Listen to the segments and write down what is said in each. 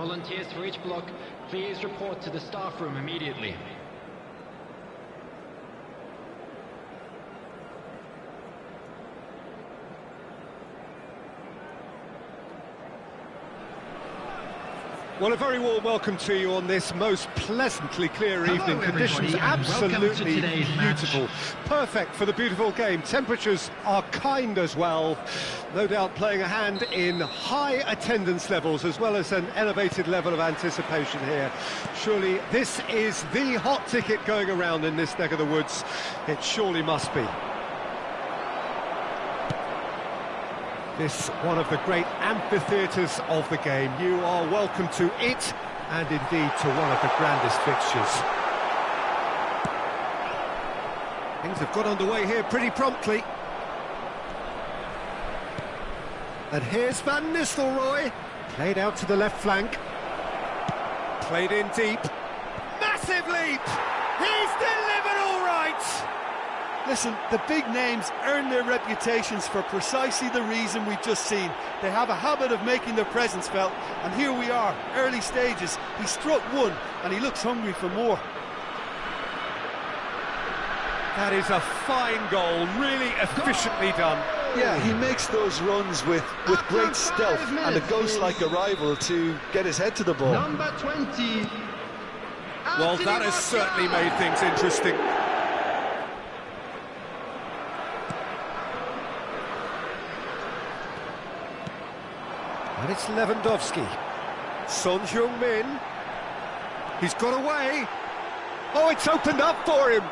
Volunteers for each block, please report to the staff room immediately. Well, a very warm welcome to you on this most pleasantly clear evening. Conditions absolutely beautiful. Perfect for the beautiful game. Temperatures are kind as well. No doubt playing a hand in high attendance levels as well as an elevated level of anticipation here. Surely this is the hot ticket going around in this neck of the woods. It surely must be. This one of the great amphitheatres of the game. You are welcome to it, and indeed to one of the grandest fixtures. Things have got underway here pretty promptly. And here's Van Nistelrooy, played out to the left flank. Played in deep. Massive leap! He's delivered all right! Listen, the big names earn their reputations for precisely the reason we've just seen. They have a habit of making their presence felt, and here we are, early stages. He struck one, and he looks hungry for more. That is a fine goal, really efficiently done. Yeah, he makes those runs with great stealth and a ghost-like arrival to get his head to the ball. Number 20. Well, that has certainly made things interesting. And it's Lewandowski. Son Heung-min. He's got away. Oh, it's opened up for him.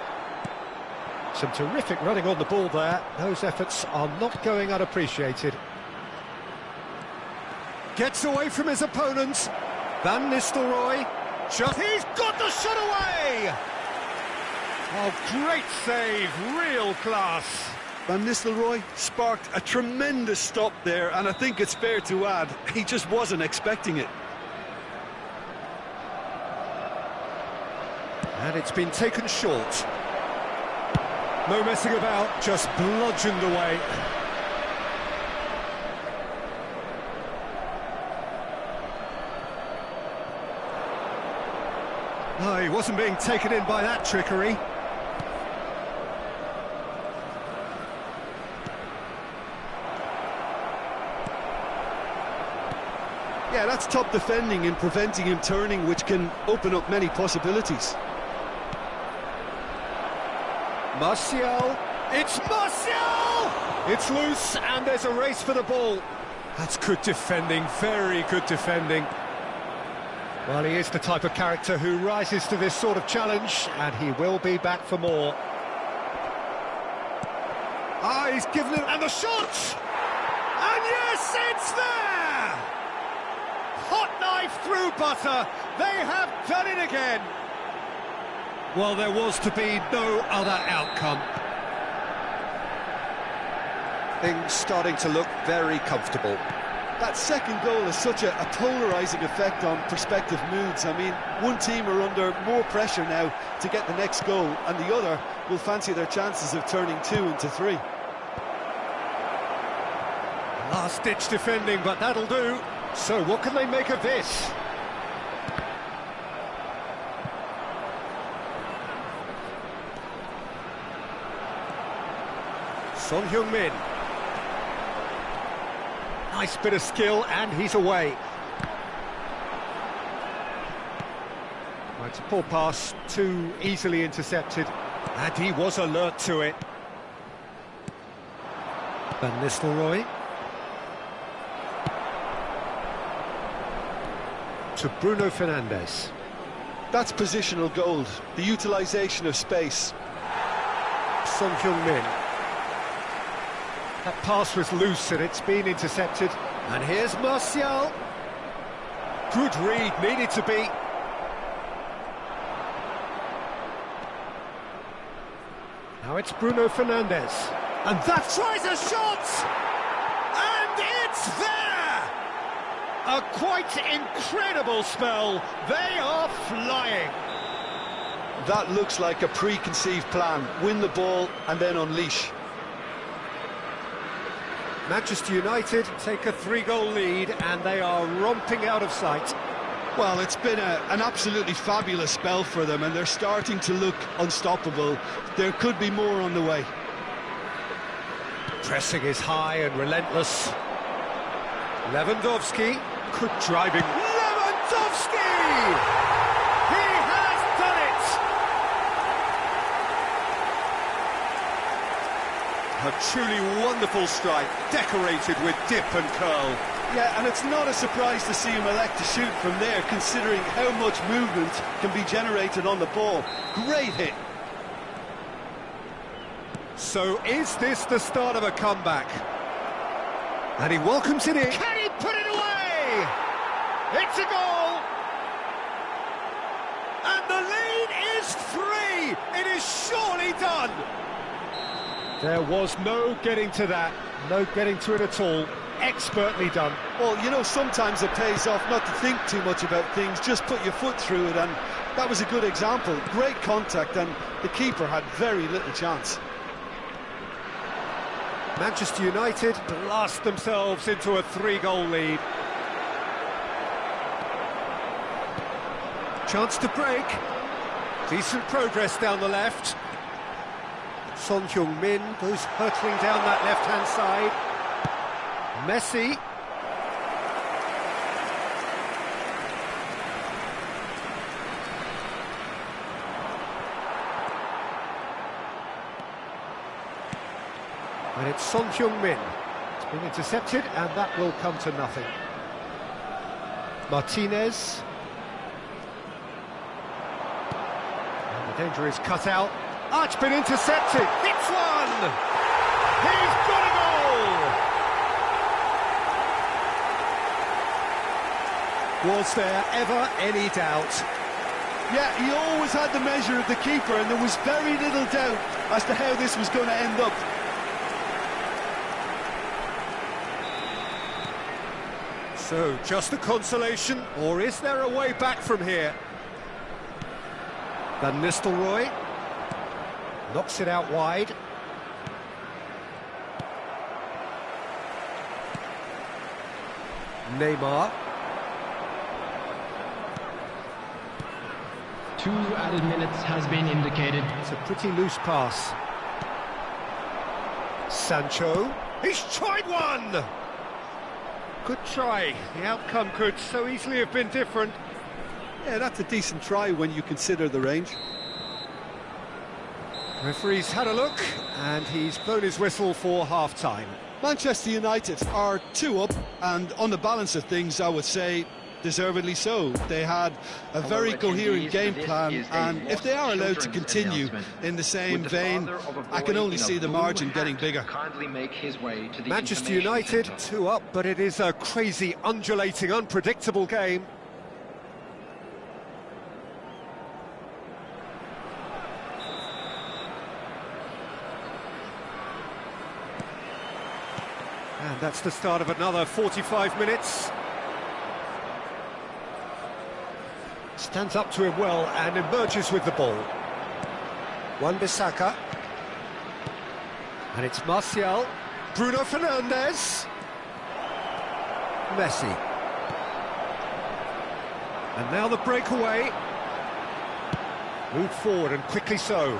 Some terrific running on the ball there. Those efforts are not going unappreciated. Gets away from his opponents. Van Nistelrooy. Shot. He's got the shot away! Oh, great save. Real class. Van Nistelrooy sparked a tremendous stop there, and I think it's fair to add, he just wasn't expecting it. And it's been taken short. No messing about, just bludgeoned away. Oh, he wasn't being taken in by that trickery. Yeah, that's top defending and preventing him turning, which can open up many possibilities. Martial, it's Martial! It's loose and there's a race for the ball. That's good defending, very good defending. Well, he is the type of character who rises to this sort of challenge, and he will be back for more. Ah, he's given it, and the shot! And yes, it's there! Hot knife through butter, they have done it again! Well, there was to be no other outcome. Things starting to look very comfortable. That second goal has such a polarising effect on prospective moods. I mean, one team are under more pressure now to get the next goal, and the other will fancy their chances of turning 2 into 3. Last-ditch defending, but that'll do. So what can they make of this? Son Heung-min. Nice bit of skill, and he's away. Right, it's a poor pass, too easily intercepted, and he was alert to it. Van Nistelrooy. To Bruno Fernandes. That's positional gold, the utilisation of space. Son Heung-min. That pass was loose and it's been intercepted. And here's Martial. Good read, needed to be. Now it's Bruno Fernandes. And that tries a shot! And it's there! A quite incredible spell. They are flying. That looks like a preconceived plan. Win the ball and then unleash. Manchester United take a 3-goal lead and they are romping out of sight. Well, it's been an absolutely fabulous spell for them, and they're starting to look unstoppable. There could be more on the way. Pressing is high and relentless. Lewandowski, good driving. Lewandowski! He has done it! A truly wonderful strike, decorated with dip and curl. Yeah, and it's not a surprise to see him elect to shoot from there, considering how much movement can be generated on the ball. Great hit. So is this the start of a comeback? And he welcomes it in. Can he put it away? It's a goal! And the lead is 3! It is surely done! There was no getting to that, no getting to it at all. Expertly done. Well, you know, sometimes it pays off not to think too much about things, just put your foot through it, and that was a good example. Great contact, and the keeper had very little chance. Manchester United blast themselves into a 3-goal lead. Chance to break. Decent progress down the left. Son Heung-min goes hurtling down that left-hand side. Messi. And it's Son Heung-min. It's been intercepted, and that will come to nothing. Martinez. And the danger is cut out. Ah, it's been intercepted. It's one! He's got a goal! Was there ever any doubt? Yeah, he always had the measure of the keeper, and there was very little doubt as to how this was going to end up. So, just a consolation, or is there a way back from here? Van Nistelrooy knocks it out wide. Neymar. 2 added minutes has been indicated. It's a pretty loose pass. Sancho. He's tried one! Good try. The outcome could so easily have been different. Yeah, that's a decent try when you consider the range. Referee's had a look, and he's blown his whistle for half-time. Manchester United are 2 up, and on the balance of things, I would say deservedly so. They had a very coherent game plan, and if they are allowed to continue in the same vein, I can only see the margin getting bigger. Manchester United 2 up, but it is a crazy, undulating, unpredictable game. And that's the start of another 45 minutes. Stands up to him well and emerges with the ball. Wan-Bissaka. And it's Martial. Bruno Fernandes. Messi. And now the breakaway. Moved forward and quickly so.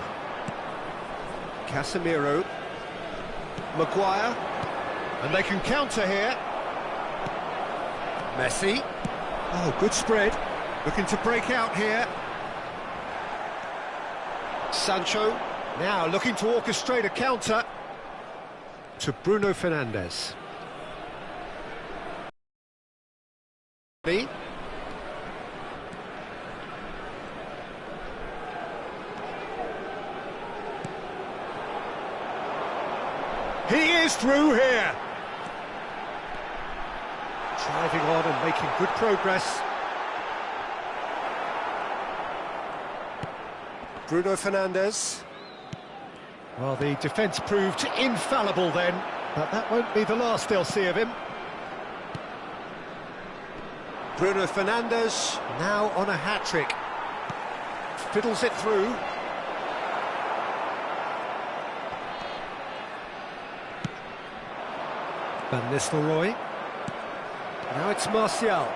Casemiro. Maguire. And they can counter here. Messi. Oh, good spread. Looking to break out here. Sancho. Now looking to orchestrate a counter. To Bruno Fernandes. He is through here. Driving on and making good progress. Bruno Fernandes. Well, the defence proved infallible then, but that won't be the last they'll see of him. Bruno Fernandes now on a hat-trick. Fiddles it through. Van Nistelrooy. Now it's Martial.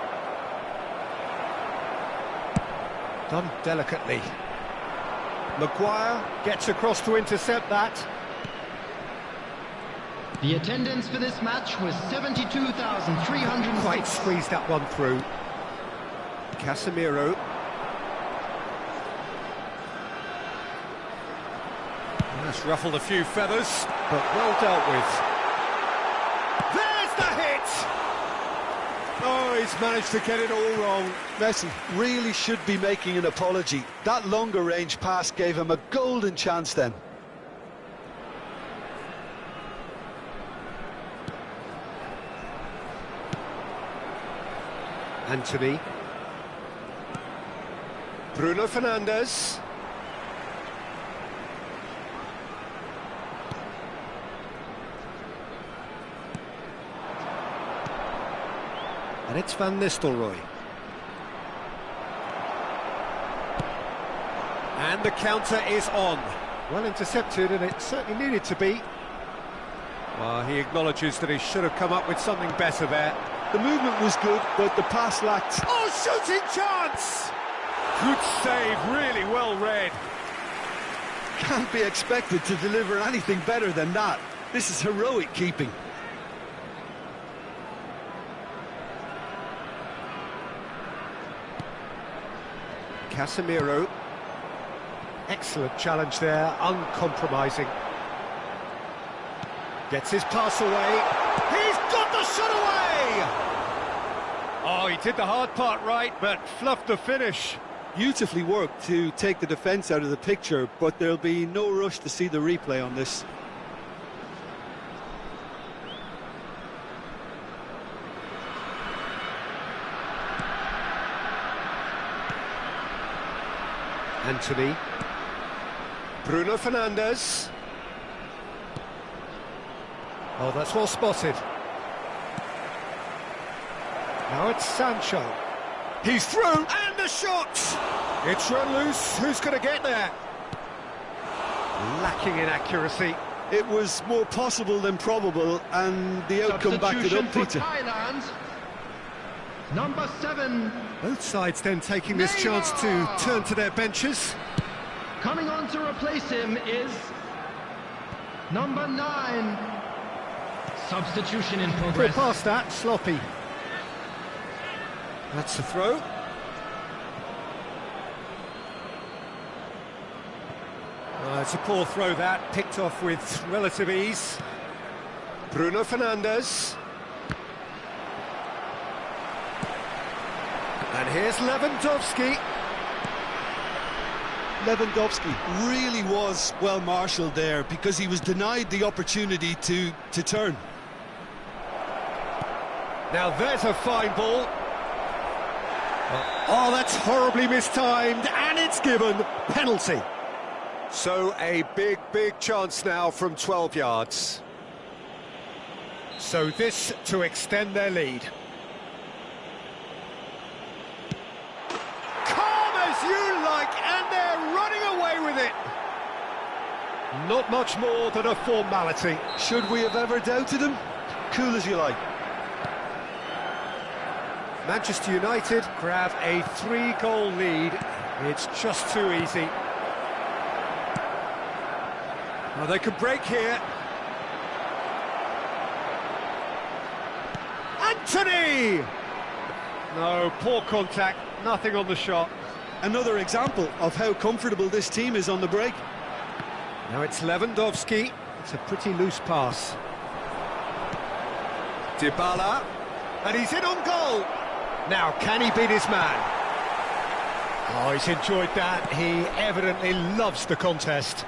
Done delicately. Maguire gets across to intercept that. The attendance for this match was 72,300. Quite squeezed that one through. Casemiro. That's ruffled a few feathers, but well dealt with. There's the hit! Oh, he's managed to get it all wrong. Messi really should be making an apology. That longer range pass gave him a golden chance then. Anthony. Bruno Fernandes. And it's Van Nistelrooy. And the counter is on. Well intercepted, and it certainly needed to be. Well, he acknowledges that he should have come up with something better there. The movement was good, but the pass lacked... Oh, shooting chance! Good save, really well read. Can't be expected to deliver anything better than that. This is heroic keeping. Casemiro. Excellent challenge there, uncompromising. Gets his pass away. He's got the shot away! Oh, he did the hard part right, but fluffed the finish. Beautifully worked to take the defence out of the picture, but there'll be no rush to see the replay on this. Anthony. Bruno Fernandes. Oh, that's well spotted. Now it's Sancho. He's through, and the shot! It's run loose. Who's going to get there? Lacking in accuracy. It was more possible than probable, and the outcome backed it up, Peter. Thailand. Number 7. Both sides then taking this chance to turn to their benches. Coming on to replace him is number 9. Substitution in progress. Put past that, sloppy. That's the throw. It's a poor throw that, picked off with relative ease. Bruno Fernandes. And here's Lewandowski. Lewandowski really was well marshalled there because he was denied the opportunity to turn. Now there's a fine ball. Oh, that's horribly mistimed, and it's given. Penalty. So a big chance now from 12 yards. So this to extend their lead. Calm as you like, and they're running away with it. Not much more than a formality. Should we have ever doubted him? Cool as you like. Manchester United grab a 3-goal lead. It's just too easy. Well, they could break here. Anthony! No, poor contact, nothing on the shot. Another example of how comfortable this team is on the break. Now it's Lewandowski. It's a pretty loose pass. Dybala. And he's in on goal. Now, can he beat his man? Oh, he's enjoyed that. He evidently loves the contest.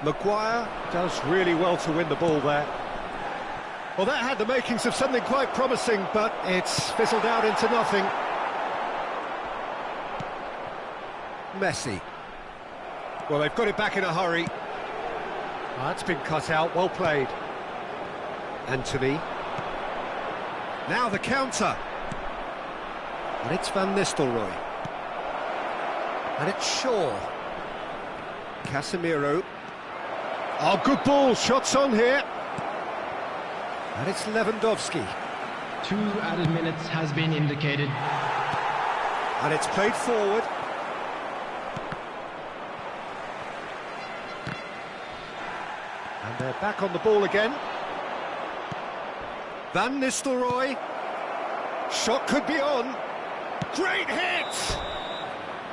Maguire does really well to win the ball there. Well, that had the makings of something quite promising, but it's fizzled out into nothing. Messi. Well, they've got it back in a hurry. That's been cut out, well played. Anthony. Now the counter. And it's Van Nistelrooy. And it's Shaw. Casemiro. Oh, good ball, shots on here. And it's Lewandowski. 2 added minutes has been indicated. And it's played forward. And they're back on the ball again. Van Nistelrooy. Shot could be on. Great hit!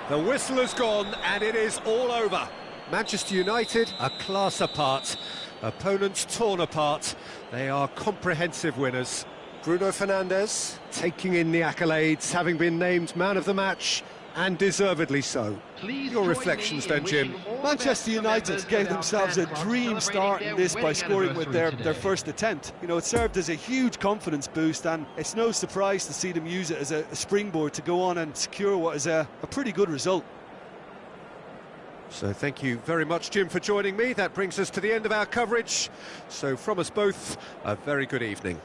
The whistle has gone and it is all over. Manchester United a class apart. Opponents torn apart. They are comprehensive winners. Bruno Fernandes taking in the accolades, having been named man of the match, and deservedly so. Your reflections then, Jim? Manchester United gave themselves a dream start in this by scoring with their first attempt. You know, it served as a huge confidence boost, and it's no surprise to see them use it as a springboard to go on and secure what is a pretty good result. So thank you very much, Jim, for joining me. That brings us to the end of our coverage. So from us both, a very good evening.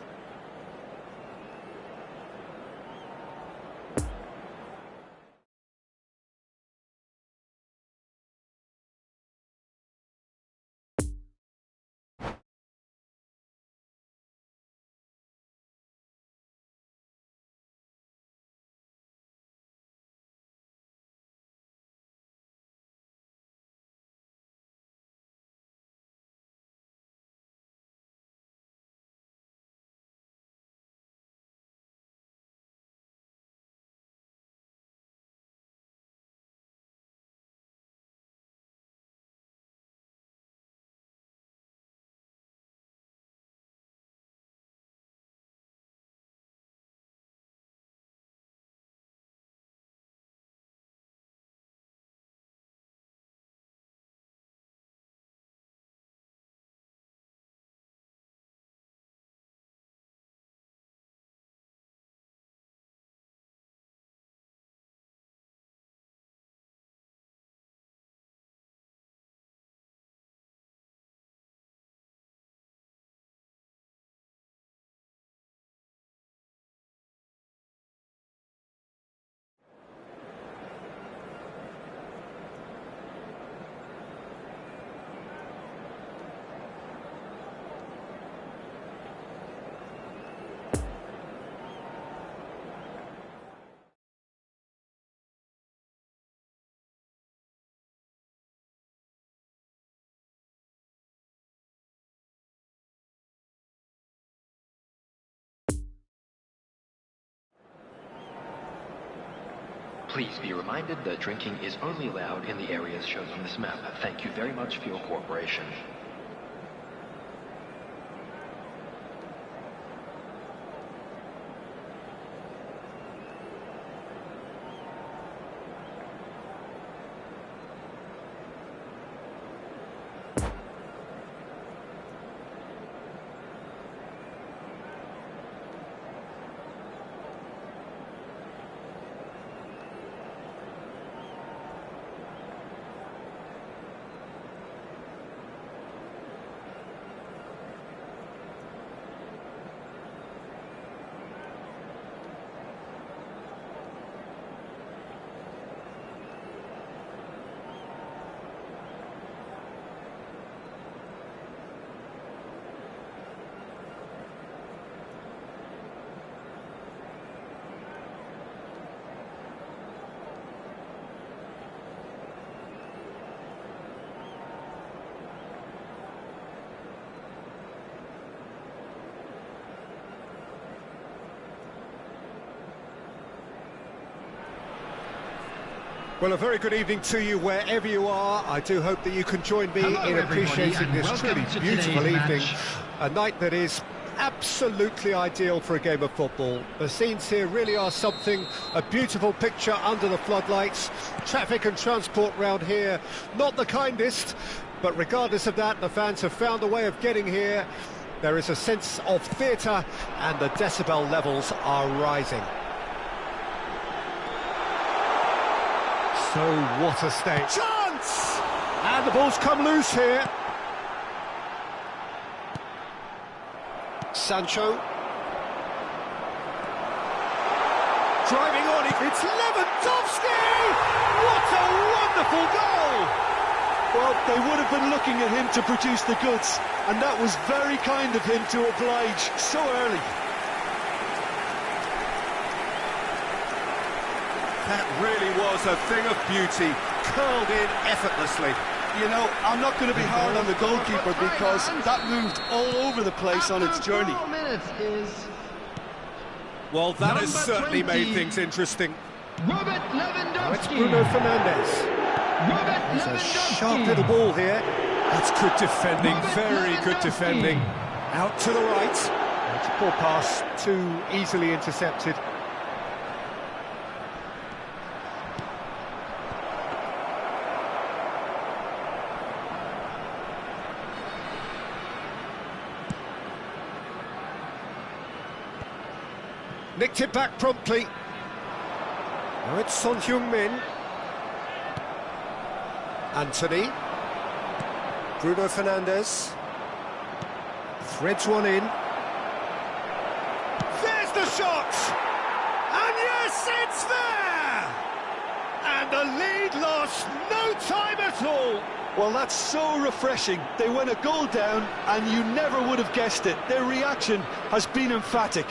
Please be reminded that drinking is only allowed in the areas shown on this map. Thank you very much for your cooperation. Well, a very good evening to you wherever you are. I do hope that you can join me in appreciating this truly beautiful evening. A night that is absolutely ideal for a game of football. The scenes here really are something, a beautiful picture under the floodlights. Traffic and transport round here, not the kindest, but regardless of that, the fans have found a way of getting here. There is a sense of theatre and the decibel levels are rising. So what a stage. Chance! And the ball's come loose here. Sancho. Driving on, it's Lewandowski! What a wonderful goal! Well, they would have been looking at him to produce the goods, and that was very kind of him to oblige so early. That really was a thing of beauty, curled in effortlessly. You know, I'm not going to be hard on the goalkeeper because that moved all over the place on its journey. Well, that has certainly made things interesting. Now it's Bruno Fernandes. There's a sharp little ball here. That's good defending, very good defending. Out to the right. It's a poor pass, too easily intercepted. Nicked it back promptly. Now it's Son Heung-min. Anthony. Bruno Fernandes. Threads one in. There's the shot! And yes, it's there! And the lead lost no time at all. Well, that's so refreshing. They went a goal down and you never would have guessed it. Their reaction has been emphatic.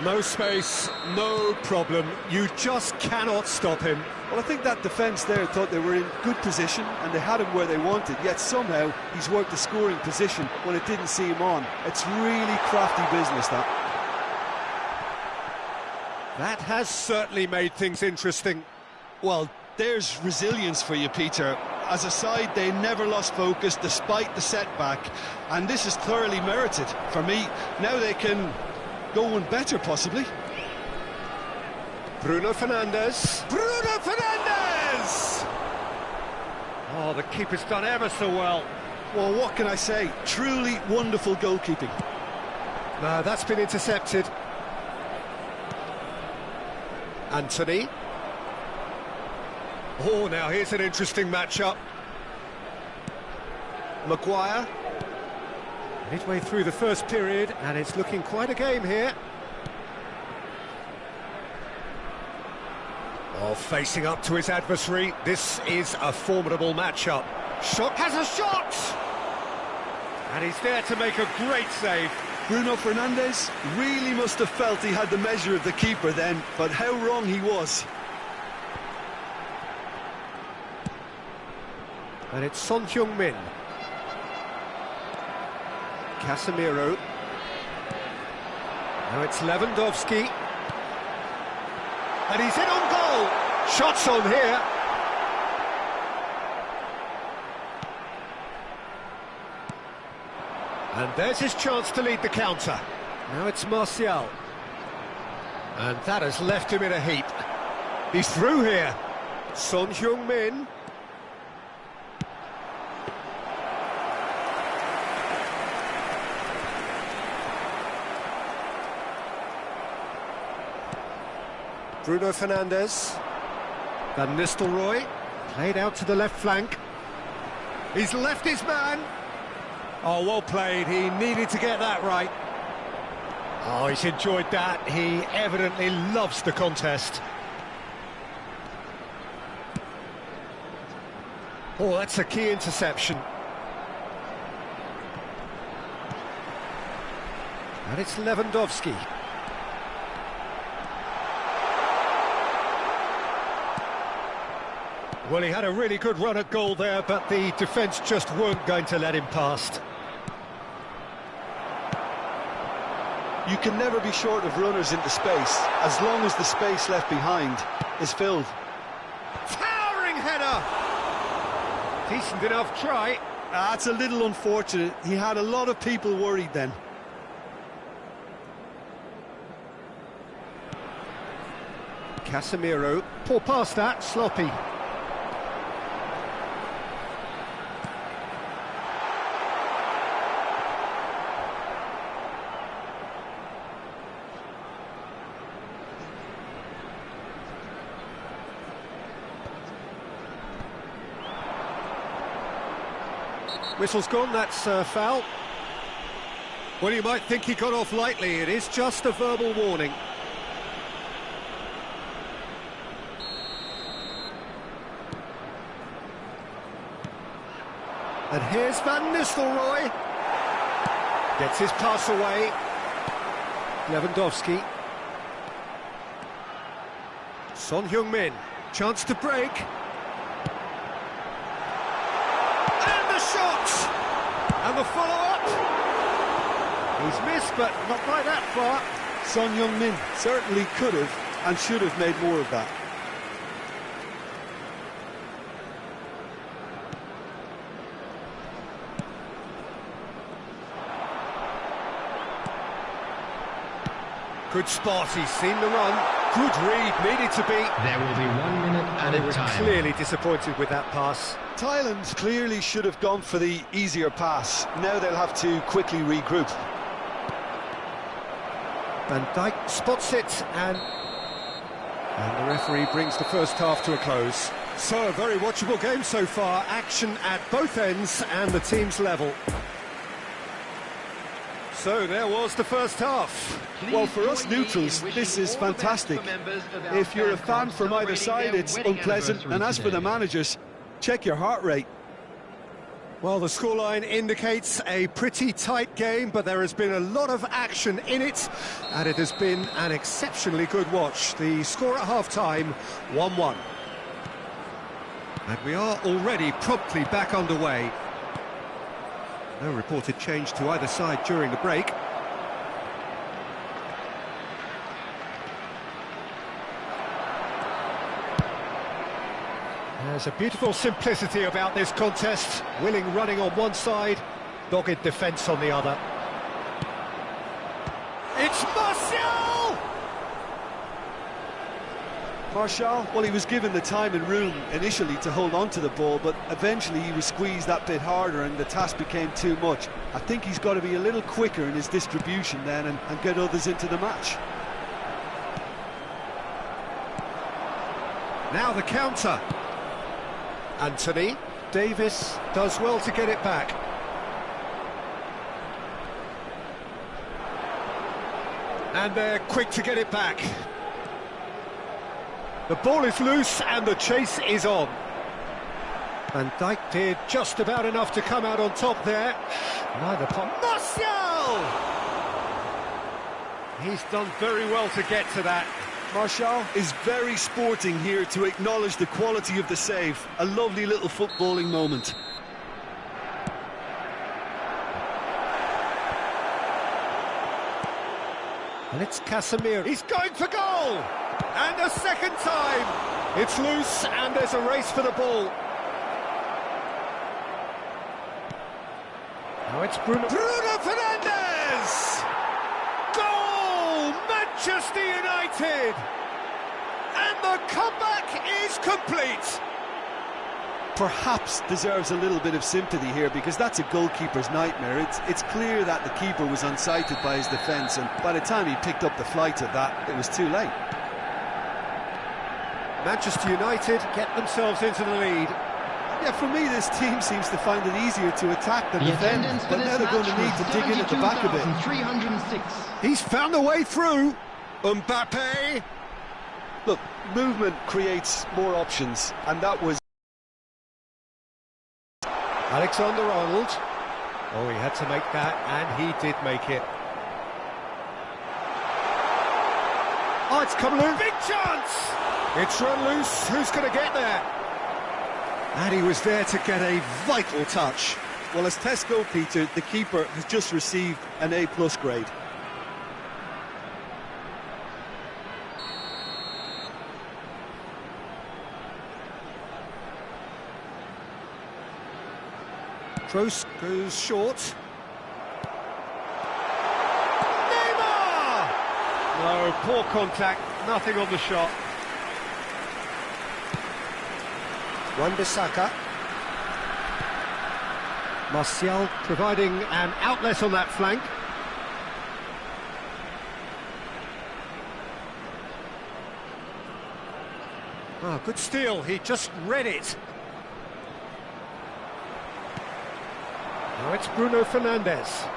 No space, no problem. You just cannot stop him. Well, I think that defence there thought they were in good position and they had him where they wanted, yet somehow he's worked the scoring position when it didn't see him on. It's really crafty business, that. That has certainly made things interesting. Well, there's resilience for you, Peter. As a side, they never lost focus despite the setback, and this is thoroughly merited. For me, now they can go one better, possibly. Bruno Fernandes. Bruno Fernandes! Oh, the keeper's done ever so well. Well, what can I say? Truly wonderful goalkeeping. No, that's been intercepted. Anthony. Oh, now here's an interesting matchup. Maguire. Midway through the first period, and it's looking quite a game here. Oh, facing up to his adversary. This is a formidable matchup. Shot has a shot! And he's there to make a great save. Bruno Fernandes really must have felt he had the measure of the keeper then, but how wrong he was. And it's Son Heung-min. Casemiro. Now it's Lewandowski. And he's in on goal! Shots on here. And there's his chance to lead the counter. Now it's Martial. And that has left him in a heap. He's through here. Son Heung-min. Bruno Fernandes. Van Nistelrooy. Played out to the left flank. He's left his man. Oh, well played. He needed to get that right. Oh, he's enjoyed that. He evidently loves the contest. Oh, that's a key interception. And it's Lewandowski. Well, he had a really good run at goal there, but the defence just weren't going to let him past. You can never be short of runners into space, as long as the space left behind is filled. Towering header! Decent enough try. That's a little unfortunate. He had a lot of people worried then. Casemiro. Poor pass that, sloppy. Whistle's gone, that's a foul. Well, you might think he got off lightly. It is just a verbal warning. And here's Van Nistelrooy. Gets his pass away. Lewandowski. Son Heung-min, chance to break. And the shot! And the follow-up! He's missed, but not by that far. Son Heung-min certainly could have and should have made more of that. Good spot, he's seen the run. Good read, needed to be. There will be 1 minute And he was clearly disappointed with that pass. Thailand clearly should have gone for the easier pass. Now they'll have to quickly regroup. Van Dijk spots it, and the referee brings the first half to a close. So, a very watchable game so far. Action at both ends and the team's level. So there was the first half. Well, for us neutrals, this is fantastic. If you're a fan from either side, it's unpleasant. And as for the managers, check your heart rate. Well, the scoreline indicates a pretty tight game, but there has been a lot of action in it, and it has been an exceptionally good watch. The score at half-time, 1-1. And we are already promptly back underway. No reported change to either side during the break. There's a beautiful simplicity about this contest. Willing running on one side, dogged defence on the other. It's Martial! Martial, well, he was given the time and room initially to hold on to the ball, but eventually he was squeezed that bit harder and the task became too much. I think he's got to be a little quicker in his distribution then and get others into the match. Now the counter. Anthony Davis does well to get it back. And they're quick to get it back. The ball is loose and the chase is on. Van Dijk did just about enough to come out on top there. Neither Martial! He's done very well to get to that. Martial is very sporting here to acknowledge the quality of the save. A lovely little footballing moment. And it's Casemiro. He's going for goal! And a second time! It's loose and there's a race for the ball. Now it's Bruno Fernandes! Goal! Manchester United! And the comeback is complete! Perhaps deserves a little bit of sympathy here because that's a goalkeeper's nightmare. It's clear that the keeper was unsighted by his defence, and by the time he picked up the flight of that, it was too late. Manchester United get themselves into the lead. Yeah, for me, this team seems to find it easier to attack than defend, but now they're going to need to dig in at the back a bit. He's found a way through. Mbappe. Look, movement creates more options, and that was Alexander-Arnold. Oh, he had to make that, and he did make it. Oh, it's come loose. Big chance! It's run loose. Who's going to get there? And he was there to get a vital touch. Well, as test goalkeeper, the keeper has just received an A+ grade. Kroos goes short. Neymar! No, poor contact, nothing on the shot. Wan-Bissaka. Martial providing an outlet on that flank. Oh, good steal, he just read it. Now it's Bruno Fernandes.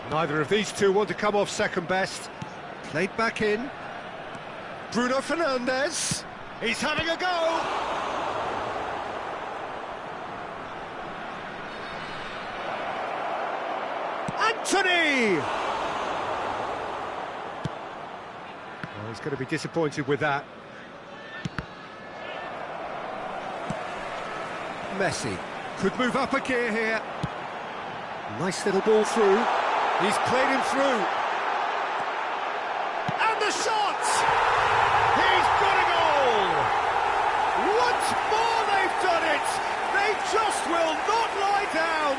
Neither of these two want to come off second best. Played back in. Bruno Fernandes. He's having a go. Anthony! He's going to be disappointed with that. Messi could move up a gear here. Nice little ball through. He's played him through. And the shot! He's got a goal! Once more they've done it! They just will not lie down!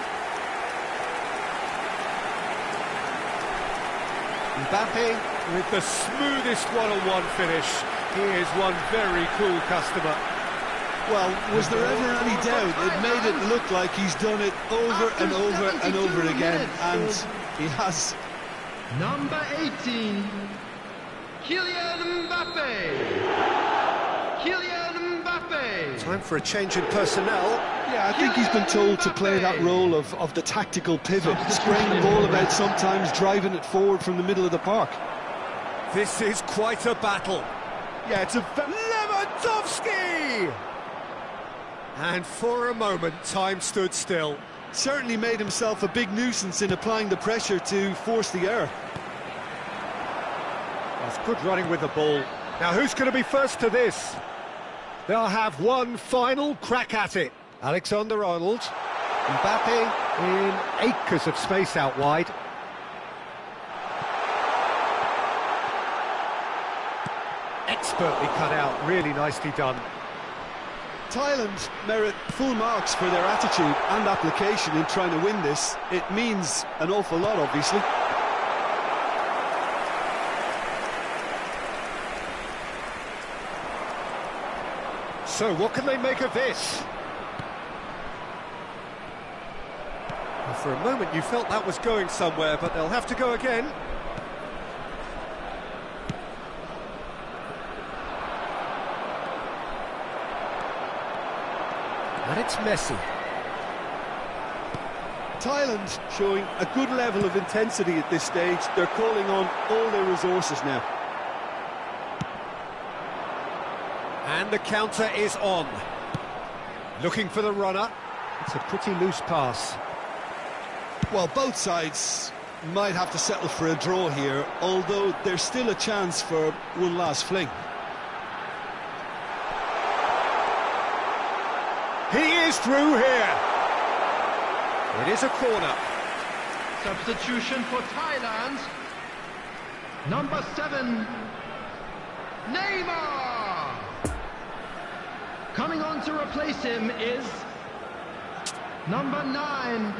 Mbappe with the smoothest one-on-one finish. He is one very cool customer. Well, was there ever any doubt? It made it look like he's done it over and over and over again, and he has. Number 18, Kylian Mbappe. Kylian Mbappe. Time for a change in personnel. Yeah, I think he's been told to play that role of the tactical pivot, spraying the ball about sometimes, driving it forward from the middle of the park. This is quite a battle. Yeah, it's a... Lewandowski! And for a moment, time stood still. Certainly made himself a big nuisance in applying the pressure to force the error. That's good running with the ball. Now, who's going to be first to this? They'll have one final crack at it. Alexander-Arnold. Mbappe in acres of space out wide. Expertly cut out, really nicely done. Thailand merit full marks for their attitude and application in trying to win this. It means an awful lot, obviously. So, what can they make of this? Well, for a moment you felt that was going somewhere, but they'll have to go again. And it's Messi. Thailand showing a good level of intensity at this stage. They're calling on all their resources now. And the counter is on. Looking for the runner. It's a pretty loose pass. Well, both sides might have to settle for a draw here, although there's still a chance for one last fling. He is through here. It is a corner. Substitution for Thailand. Number 7, Neymar. Coming on to replace him is number 9.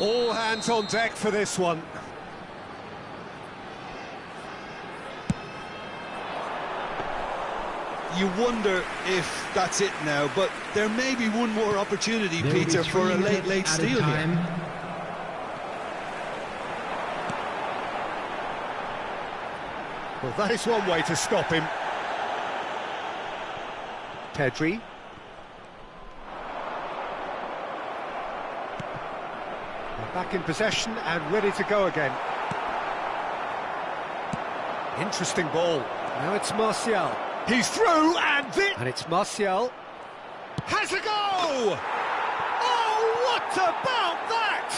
All hands on deck for this one. You wonder if that's it now, but there may be one more opportunity, Peter, for a late steal here. Well, that is one way to stop him. Pedri. Back in possession and ready to go again. Interesting ball. Now it's Martial. He's through and and it's Martial. Has a go! Oh, what about that?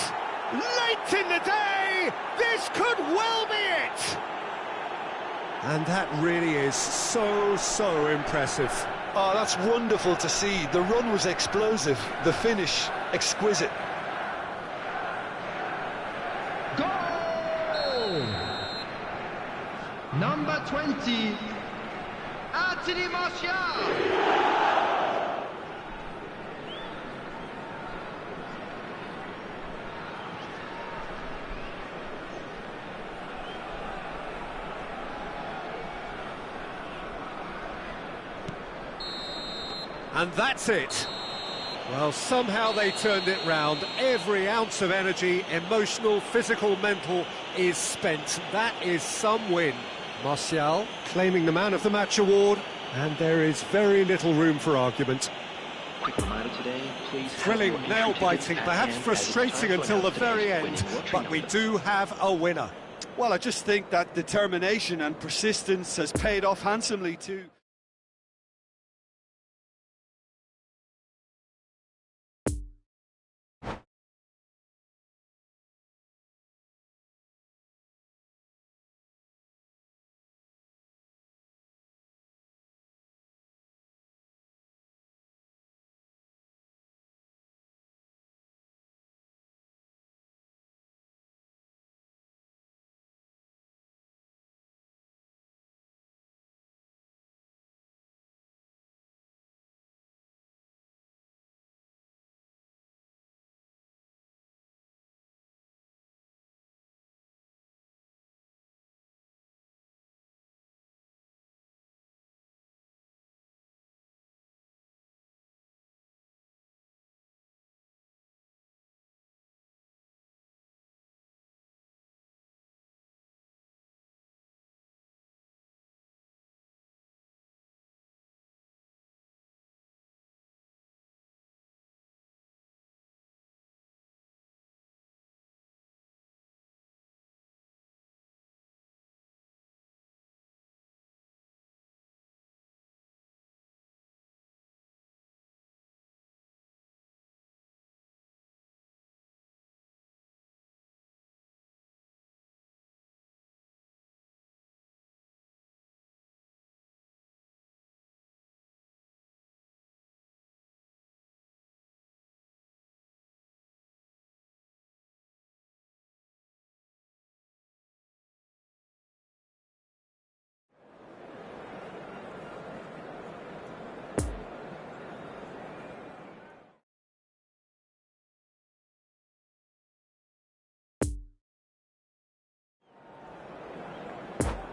Late in the day, this could well be it! And that really is so impressive. Oh, that's wonderful to see. The run was explosive, the finish exquisite. Number 20, Anthony Martial. And that's it. Well, somehow they turned it round. Every ounce of energy, emotional, physical, mental, is spent. That is some win. Martial claiming the Man of the Match award, and there is very little room for argument. quick reminder today, please. Thrilling, nail-biting, perhaps frustrating until the very end, but we do have a winner. Well, I just think that determination and persistence has paid off handsomely too.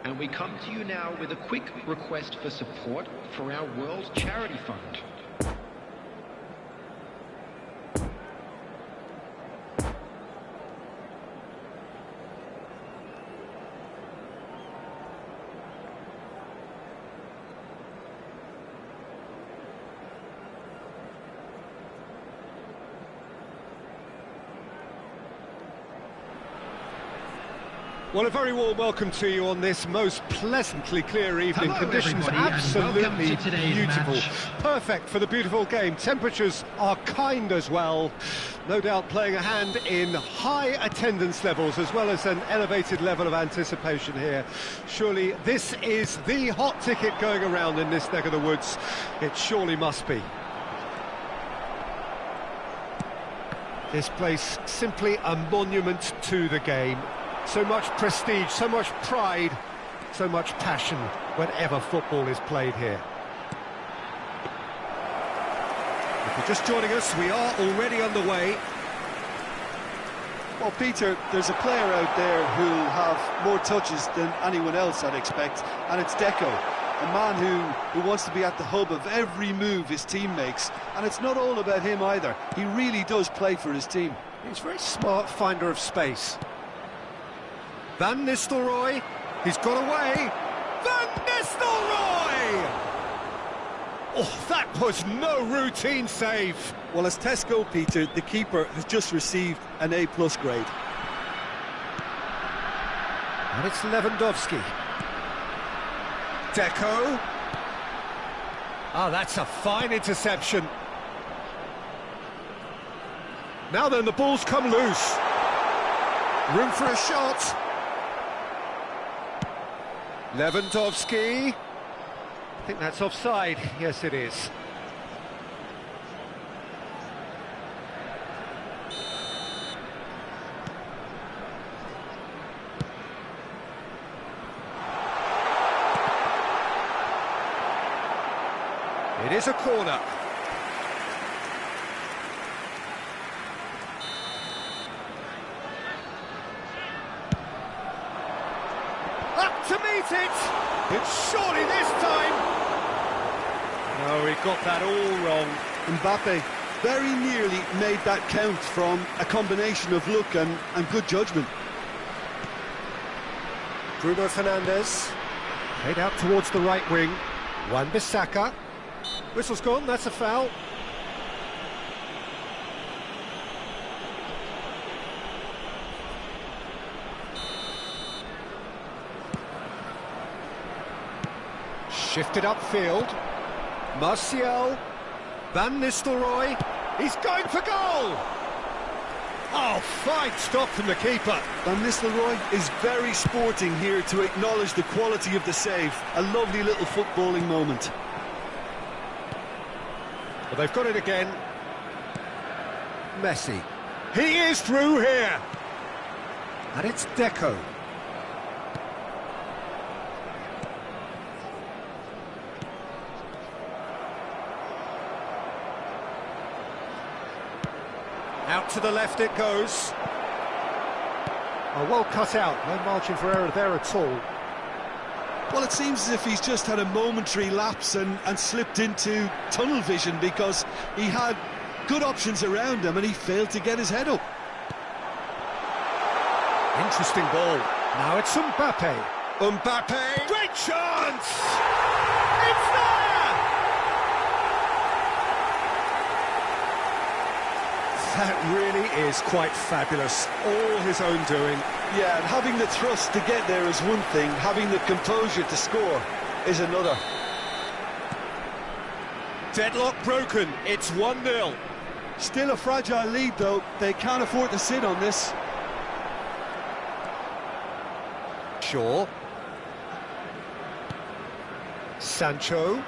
And we come to you now with a quick request for support for our World Charity Fund. Well, a very warm welcome to you on this most pleasantly clear evening. Hello, Conditions everybody, absolutely to today's beautiful. match. Perfect for the beautiful game. Temperatures are kind as well. No doubt playing a hand in high attendance levels as well as an elevated level of anticipation here. Surely this is the hot ticket going around in this neck of the woods. It surely must be. This place simply a monument to the game. So much prestige, so much pride, so much passion whenever football is played here. If you're just joining us, we are already underway. Well, Peter, there's a player out there who'll have more touches than anyone else, I'd expect, and it's Deco, a man who wants to be at the hub of every move his team makes, and it's not all about him either. He really does play for his team. He's a very smart finder of space. Van Nistelrooy, he's got away. Van Nistelrooy! Oh, that was no routine save. Well, as Tesco, Peter, the keeper has just received an A+ grade. And it's Lewandowski. Deco. Ah, that's a fine interception. Now then, the ball's come loose. Room for a shot. Lewandowski. I think that's offside. Yes, it is. It is a corner. Up to meet it! It's surely this time! No, he got that all wrong. Mbappe very nearly made that count from a combination of luck and good judgment. Bruno Fernandes. Played out towards the right wing. Wan-Bissaka. Whistle's gone, that's a foul. Shifted upfield. Martial. Van Nistelrooy. He's going for goal! Oh, fine stop from the keeper. Van Nistelrooy is very sporting here to acknowledge the quality of the save. A lovely little footballing moment. Well, they've got it again. Messi. He is through here. And it's Deco. Out to the left it goes. Oh, well cut out. No margin for error there at all. Well, it seems as if he's just had a momentary lapse and slipped into tunnel vision, because he had good options around him and he failed to get his head up. Interesting ball. Now it's Mbappe. Mbappe! Great chance! It's there! That really is quite fabulous. All his own doing. Yeah, and having the thrust to get there is one thing, having the composure to score is another. Deadlock broken. It's 1-0. Still a fragile lead, though. They can't afford to sit on this. Shaw. Sancho.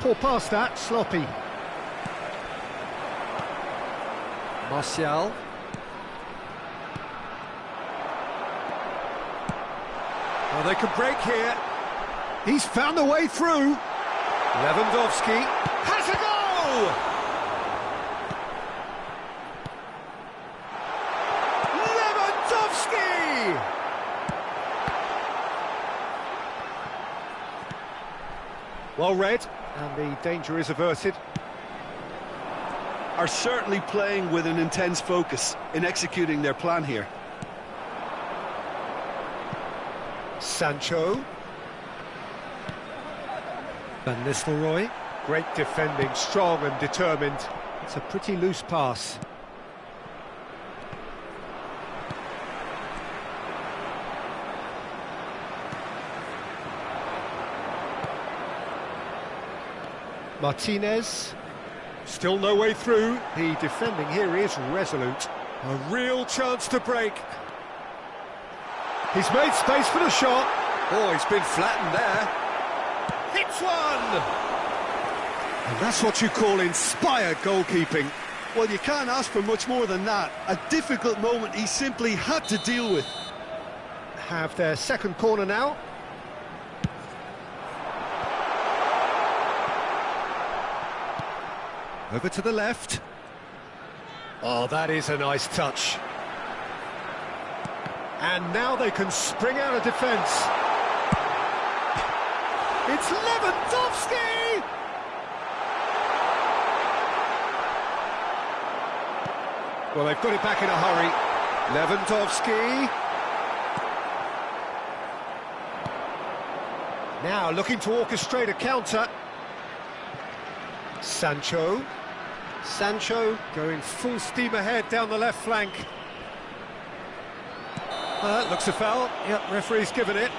Poor pass that, sloppy. Martial. Well, they can break here. He's found a way through. Lewandowski has a goal! Lewandowski! Well read, and the danger is averted. Are certainly playing with an intense focus in executing their plan here. Sancho. Van Nistelrooy. Great defending, strong and determined. It's a pretty loose pass. Martinez. Still no way through. The defending here is resolute. A real chance to break. He's made space for the shot. Oh, he's been flattened there. Hits one! And that's what you call inspired goalkeeping. Well, you can't ask for much more than that. A difficult moment he simply had to deal with. Have their second corner now. Over to the left. Oh, that is a nice touch. And now they can spring out of defence. It's Lewandowski! Well, they've got it back in a hurry. Lewandowski. Now looking to orchestrate a counter. Sancho. Sancho going full steam ahead down the left flank. Looks a foul. Yep, referee's given it.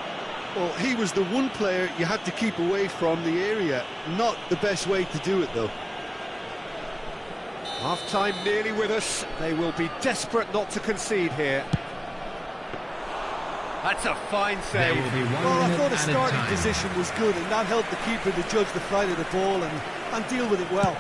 Well, he was the one player you had to keep away from the area. Not the best way to do it, though. Half-time nearly with us. They will be desperate not to concede here. That's a fine save. Well, I thought the starting position was good, and that helped the keeper to judge the flight of the ball and deal with it well.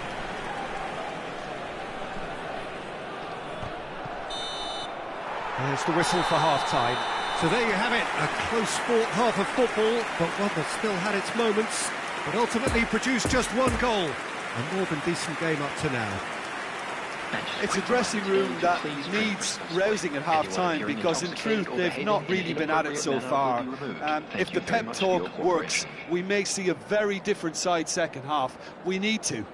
There's the whistle for half-time. So there you have it, a close fought half of football, but one that still had its moments, but ultimately produced just one goal. A more than decent game up to now. It's a dressing room that needs rousing at half-time, because in truth they've not really been at it so far. If the pep talk works, we may see a very different side second half. We need to.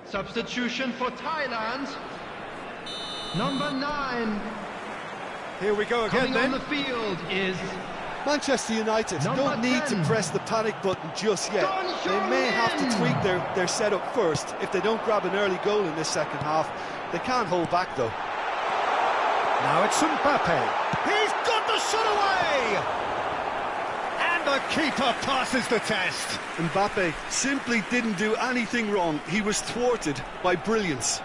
Substitution for Thailand. Number 9. Here we go again Coming then. on the field is Manchester United Number don't need 10. to press the panic button just yet. Don They may have to Heung-min. tweak their setup first. If they don't grab an early goal in this second half, they can't hold back though. Now it's Mbappe. He's got the shot away! And the keeper passes the test. Mbappe simply didn't do anything wrong. He was thwarted by brilliance.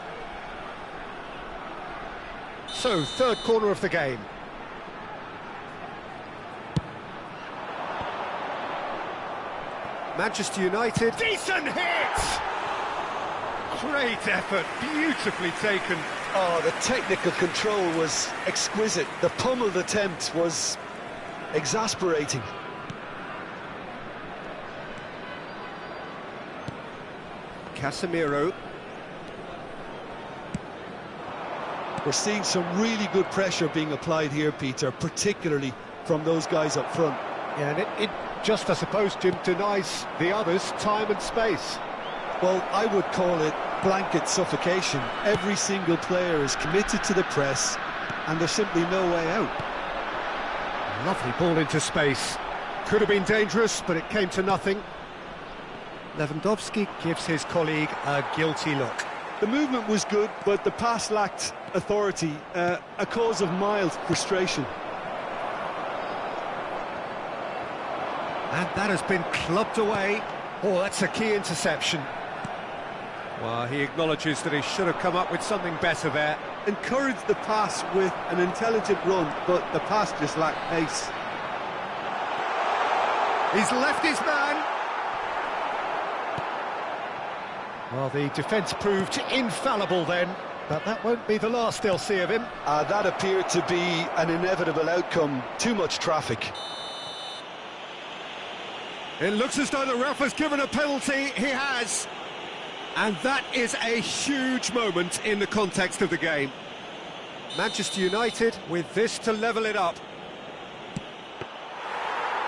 So, third corner of the game. Manchester United. Decent hit! Great effort, beautifully taken. Oh, the technical control was exquisite. The pummeled attempt was exasperating. Casemiro. We're seeing some really good pressure being applied here, Peter, particularly from those guys up front. Yeah, and it just, I suppose, Jim, denies the others time and space. Well, I would call it blanket suffocation. Every single player is committed to the press, and there's simply no way out. Lovely ball into space. Could have been dangerous, but it came to nothing. Lewandowski gives his colleague a guilty look. The movement was good, but the pass lacked authority, a cause of mild frustration. And that has been clubbed away. Oh, that's a key interception. Well, he acknowledges that he should have come up with something better there. Encouraged the pass with an intelligent run, but the pass just lacked pace. He's left his man. Well, the defence proved infallible then, but that won't be the last they'll see of him. That appeared to be an inevitable outcome. Too much traffic. It looks as though the ref has given a penalty. He has. And that is a huge moment in the context of the game. Manchester United with this to level it up.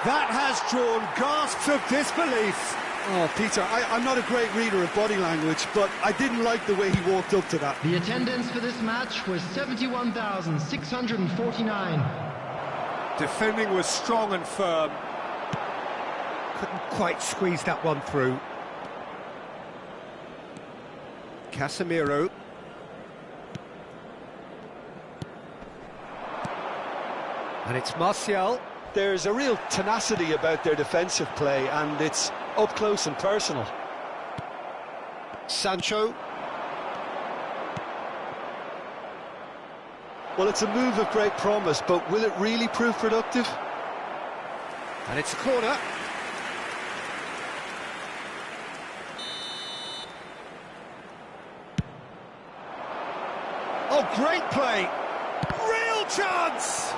That has drawn gasps of disbelief. Oh, Peter, I'm not a great reader of body language, but I didn't like the way he walked up to that. the attendance for this match was 71,649. Defending was strong and firm. Couldn't quite squeeze that one through. Casemiro. And it's Martial. There's a real tenacity about their defensive play, and it's up close and personal. Sancho. Well, it's a move of great promise, but will it really prove productive? And it's a corner. Oh, great play! Real chance!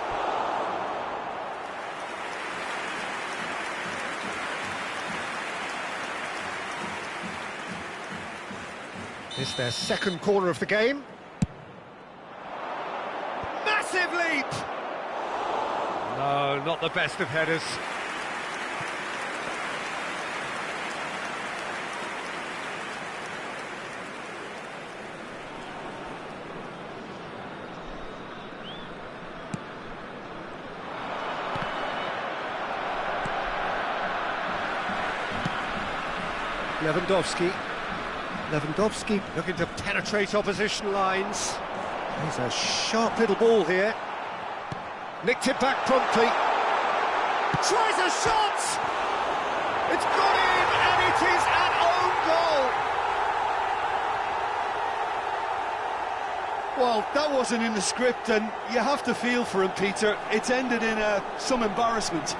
It's their second corner of the game. Massive leap! No, not the best of headers. Lewandowski looking to penetrate opposition lines. There's a sharp little ball here. Nicked it back promptly. Tries a shot! It's gone in, and it is an own goal! Well, that wasn't in the script, and you have to feel for him, Peter. It's ended in some embarrassment.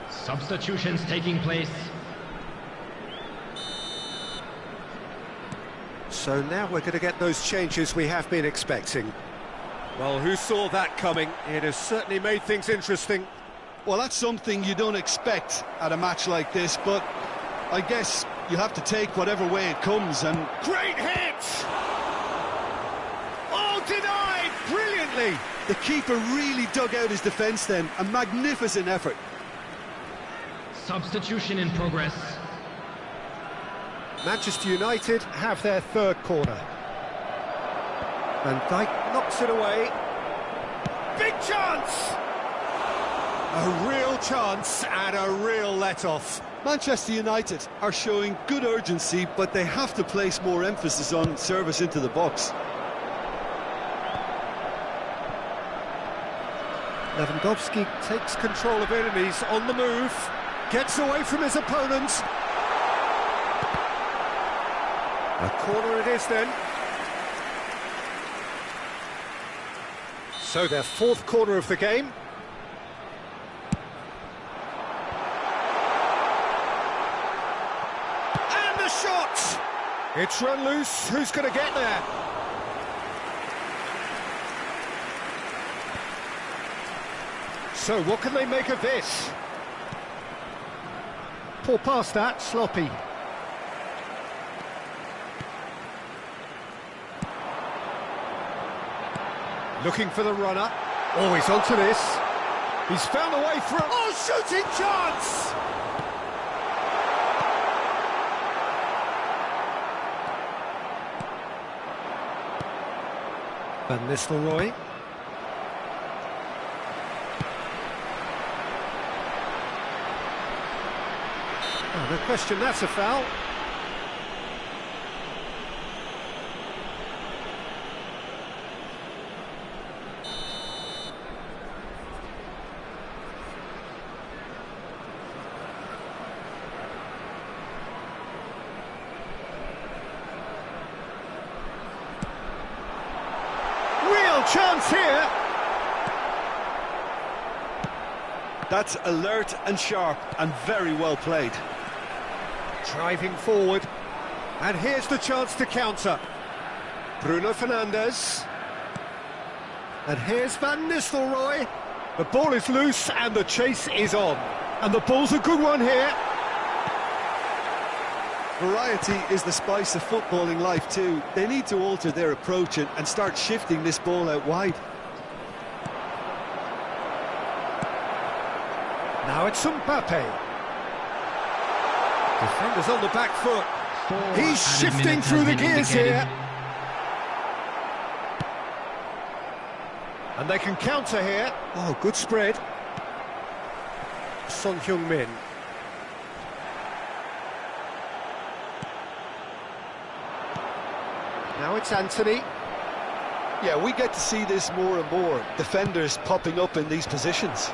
Substitutions taking place. So now we're going to get those changes we have been expecting. Well, who saw that coming? It has certainly made things interesting. Well, that's something you don't expect at a match like this, but I guess you have to take whatever way it comes, and Great hit! denied brilliantly. The keeper really dug out his defence then. A magnificent effort. Substitution in progress. Manchester United have their third corner. Van Dijk knocks it away. Big chance! A real chance and a real let-off. Manchester United are showing good urgency, but they have to place more emphasis on service into the box. Lewandowski takes control of it and he's on the move. Gets away from his opponent. A corner it is then. So their fourth corner of the game. And the shot! It's run loose. Who's going to get there? So what can they make of this? Poor pass that, sloppy. Looking for the runner. Oh, he's onto this. He's found a way through. Oh, shooting chance! Van Nistelrooy. Oh, no question, that's a foul. Chance here. That's alert and sharp and very well played. Driving forward. And here's the chance to counter. Bruno Fernandes. And here's Van Nistelrooy. The ball is loose and the chase is on. And the ball's a good one here. Variety is the spice of footballing life too. They need to alter their approach and start shifting this ball out wide. Now it's Mbappe. Defenders on the back foot. He's shifting through the gears here. And they can counter here. Oh, good spread. Son Heung-min. Now it's Anthony. Yeah, we get to see this more and more. Defenders popping up in these positions.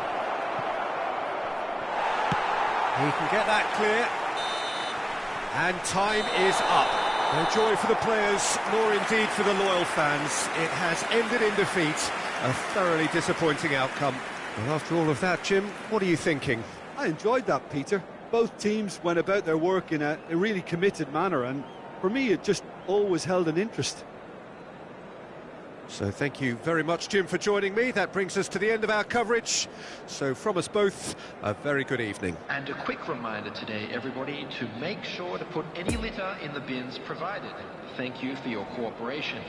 He can get that clear. And time is up. No joy for the players, nor indeed for the loyal fans. It has ended in defeat. A thoroughly disappointing outcome. Well, after all of that, Jim, what are you thinking? I enjoyed that, Peter. Both teams went about their work in a really committed manner, and for me, it just always held an interest. So thank you very much, Jim, for joining me. That brings us to the end of our coverage. So from us both, a very good evening. And a quick reminder today, everybody, to make sure to put any litter in the bins provided. Thank you for your cooperation.